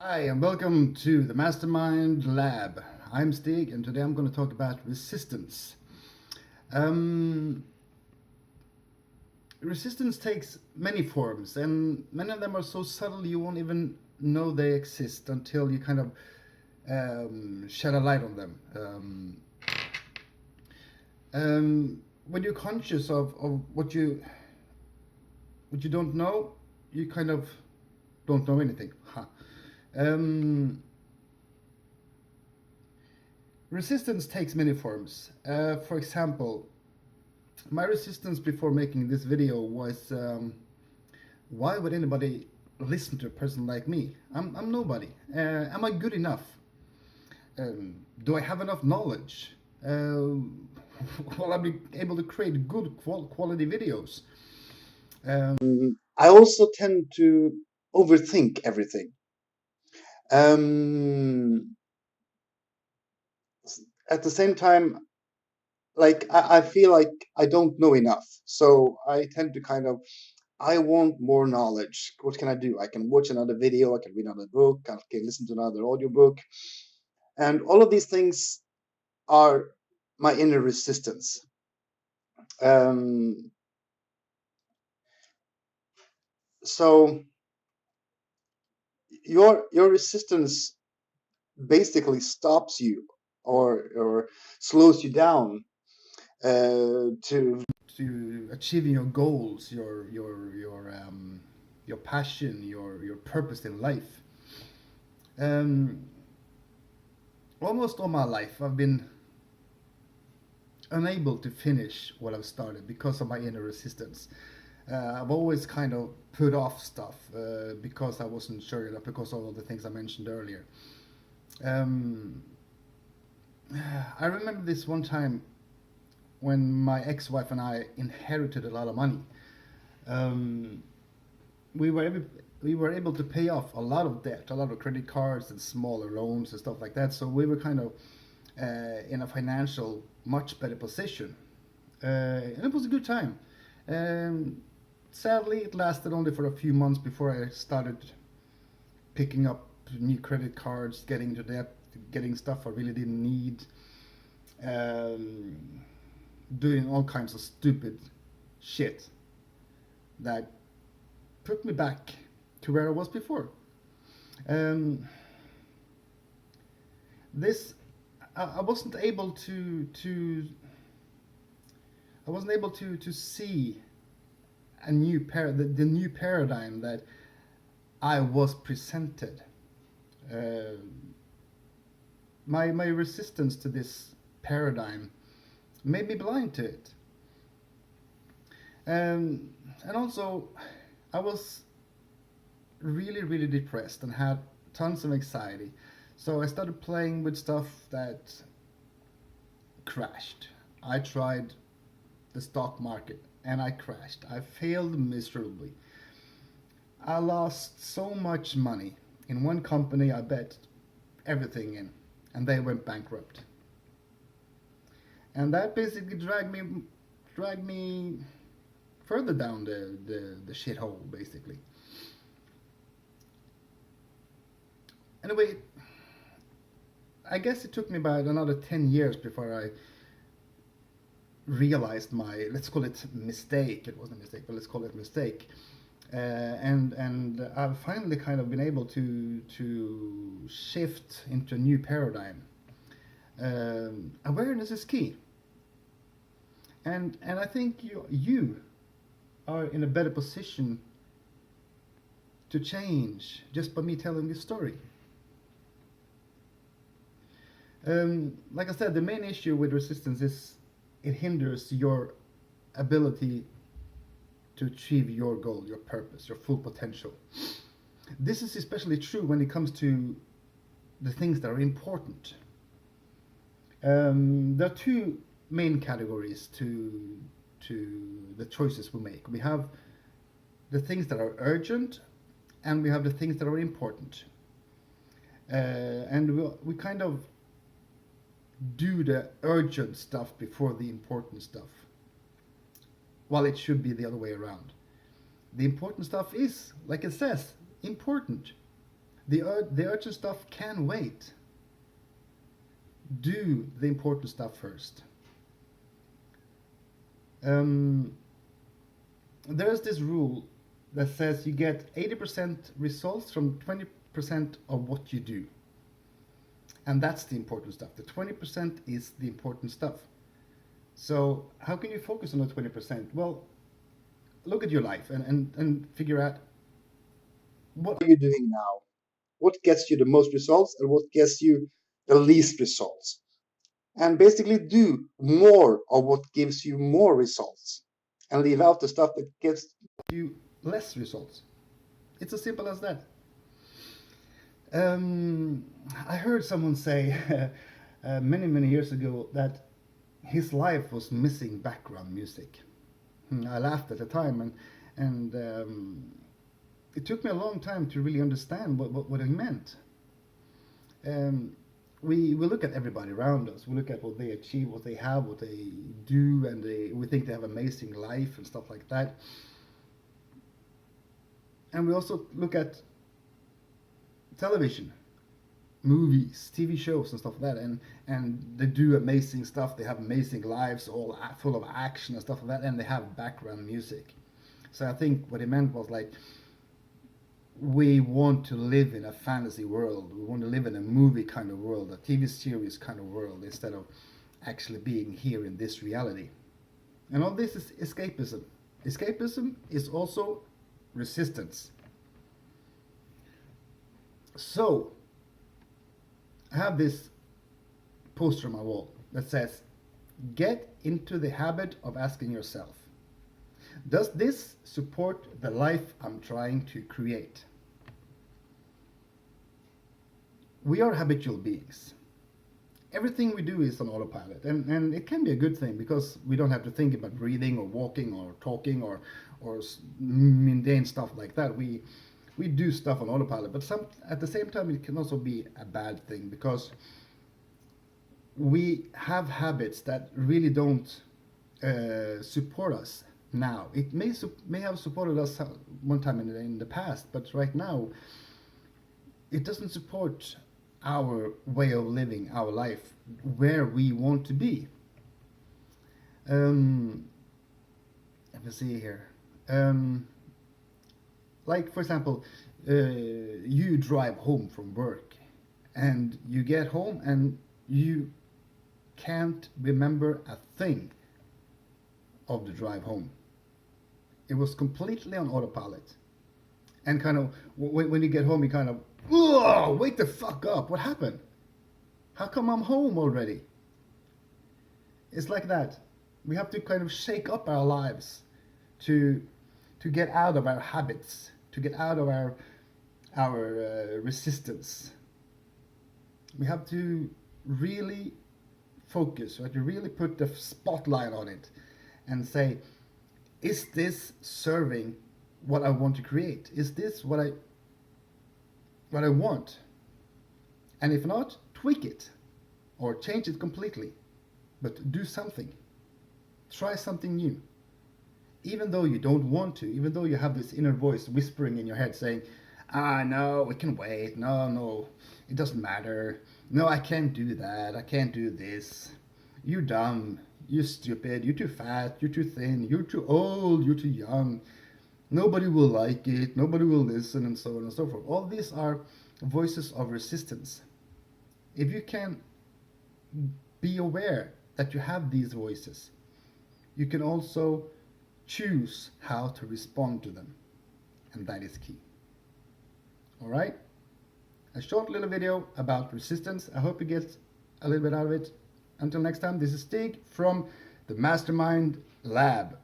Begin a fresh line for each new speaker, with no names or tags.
Hi, and welcome to the Mastermind Lab. I'm Stig, and today I'm going to talk about resistance. Um, Resistance takes many forms, and many of them are so subtle you won't even know they exist until you kind of shed a light on them. When you're conscious of what you don't know, you kind of don't know anything. Huh. Um, Resistance takes many forms. For example, my resistance before making this video was why would anybody listen to a person like me? I'm nobody. Am I good enough? Do I have enough knowledge? Will I be able to create good quality videos? I also tend to overthink everything. Um, at the same time, I feel like I don't know enough, so I tend to kind of I want more knowledge. What can I do? I can watch another video, I can read another book, I can listen to another audiobook. And all of these things are my inner resistance. Um, so your resistance basically stops you or slows you down to achieving your goals, your passion, your purpose in life. Um, Almost all my life, I've been unable to finish what I've started because of my inner resistance. I've always kind of put off stuff because I wasn't sure enough, because of all the things I mentioned earlier. Um, I remember this one time when my ex-wife and I inherited a lot of money. Um, we were able, we were able to pay off a lot of debt, a lot of credit cards and smaller loans and stuff like that. So we were kind of in a financial much better position, and it was a good time. Um, Sadly, it lasted only for a few months before I started picking up new credit cards, getting into debt, getting stuff I really didn't need, um, doing all kinds of stupid shit that put me back to where I was before. Um, this I wasn't able to see the new paradigm that I was presented. Uh, my resistance to this paradigm made me blind to it. And also, I was really depressed and had tons of anxiety. So I started playing with stuff that crashed. I tried the stock market and I crashed. I failed miserably. I lost so much money in one company I bet everything in, and they went bankrupt. And that basically dragged me further down the shithole, basically. Anyway, I guess it took me about another 10 years before I realized my, let's call it mistake. It wasn't a mistake, but let's call it mistake. And I've finally kind of been able to shift into a new paradigm. Awareness is key, and I think you are in a better position to change just by me telling this story. Like I said, the main issue with resistance is it hinders your ability to achieve your goal, your purpose, your full potential. This is especially true when it comes to the things that are important. There are two main categories to the choices we make. We have the things that are urgent, and we have the things that are important. And we kind of do the urgent stuff before the important stuff. Well, it should be the other way around. The important stuff is, like it says, important. The urgent stuff can wait. Do the important stuff first. Um, there's this rule that says you get 80% results from 20% of what you do. And that's the important stuff. The 20% is the important stuff. So, how can you focus on the 20%? Well, look at your life and figure out what are you doing now? What gets you the most results and what gets you the least results? And basically do more of what gives you more results and leave out the stuff that gives you less results. It's as simple as that. Um, I heard someone say many, many years ago that his life was missing background music. I laughed at the time, and it took me a long time to really understand what he meant. Um, we look at everybody around us. We look at what they achieve, what they have, what they do, and we think they have amazing life and stuff like that. And we also look at television, movies, TV shows, and stuff like that, and they do amazing stuff. They have amazing lives, all full of action and stuff like that, and they have background music. So I think what he meant was like we want to live in a fantasy world. We want to live in a movie kind of world, a TV series kind of world, instead of actually being here in this reality. And all this is escapism. Escapism is also resistance. So, I have this poster on my wall that says, get into the habit of asking yourself, does this support the life I'm trying to create? We are habitual beings. Everything we do is on autopilot, and it can be a good thing because we don't have to think about breathing or walking or talking or mundane stuff like that. We do stuff on autopilot, but at the same time it can also be a bad thing because we have habits that really don't support us now. It may have supported us one time in the past, but right now it doesn't support our way of living our life where we want to be. Let me see here. Like, for example, you drive home from work and you get home and you can't remember a thing of the drive home. It was completely on autopilot. And kind of, when you get home, you kind of, "Whoa, wake the fuck up. What happened? How come I'm home already?" It's like that. We have to kind of shake up our lives to get out of our habits, to get out of our resistance. We have to really focus, we have to really put the spotlight on it and say, is this serving what I want to create? Is this what I want? And if not, tweak it or change it completely. But do something. Try something new. Even though you don't want to, even though you have this inner voice whispering in your head saying, no, we can wait. No, it doesn't matter. No, I can't do that. I can't do this. You're dumb. You're stupid. You're too fat. You're too thin. You're too old. You're too young. Nobody will like it. Nobody will listen, and so on and so forth. All these are voices of resistance. If you can be aware that you have these voices, you can also choose how to respond to them. And that is key. All right? A short little video about resistance. I hope you get a little bit out of it. Until next time, this is Stig from the Mastermind Lab.